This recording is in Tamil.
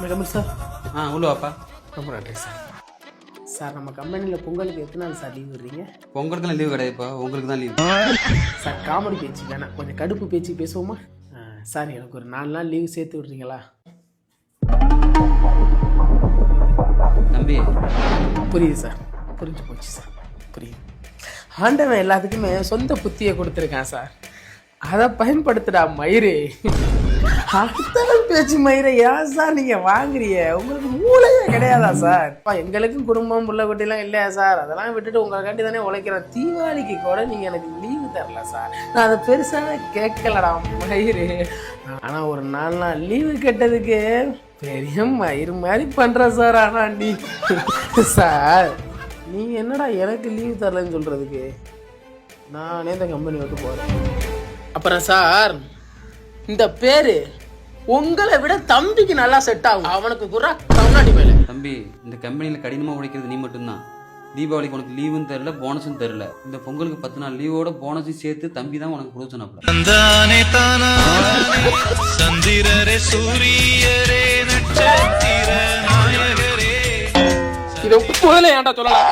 Madam sir. உள்ள வாப்பா. ரொம்ப நன்றி சார். சார் நம்ம கம்பெனியில் பொங்கலுக்கு எத்தனை நாள் சார் லீவ் விடுறீங்க? பொங்கலுக்குலாம் லீவு கிடையாதுப்பா, உங்களுக்கு தான் லீவு. சார் காமெடி பேச்சு வேணாம், கொஞ்சம் கடுப்பு பேச்சு பேசுவோமா? சார் எனக்கு ஒரு 4 நாள் லீவு சேர்த்து விட்றீங்களா? தம்பி புரியுது சார், புரிஞ்சு போச்சு சார், புரியுது. ஆண்டவன் எல்லாத்துக்குமே சொந்த புத்தியை கொடுத்துருக்கான் சார், அதை பயன்படுத்துடா மயிறு. அடுத்தவன் பேச்சு மயிரை ஏன் சார் நீங்க வாங்குறீங்க? உங்களுக்கு மூளையே கிடையாதா சார்? எங்களுக்கும் குடும்பம் புள்ள குட்டிலாம் இல்லையா சார்? அதெல்லாம் விட்டுட்டு உங்களுக்காண்டி தானே உழைக்கிறேன். தீபாவளிக்கு கூட நீங்க எனக்கு லீவு தரல சார். நான் அதை பெருசாக கேட்கலடா மயிறு. ஆனா ஒரு 4 நாள் லீவு கேட்டதுக்கு பெரிய மயிறு மாதிரி பண்ற சார். ஆனா நீ சார் நீ என்னடா எனக்கு லீவு தரலன்னு சொல்றதுக்கு? நானே இந்த கம்பெனி விட்டு போறேன். அப்புறம் சார் இந்த பேரு உங்களை விட தம்பிக்கு நல்லா செட் ஆகும். அவனுக்கு குறா கம்னாடி மேல. தம்பி இந்த கம்பெனியில் கடினமாக உழைக்கிறது நீ மட்டும்தான். தீபாவளிக்கு உனக்கு லீவும் தரல, போனஸும் தரல. இந்த பொங்கலுக்கு 10 நாள் லீவோட போனஸும் சேர்த்து தம்பி தான் உனக்கு கொடுத்தனப்பல. இதை முதல்ல ஏன்டா சொல்லலாம்?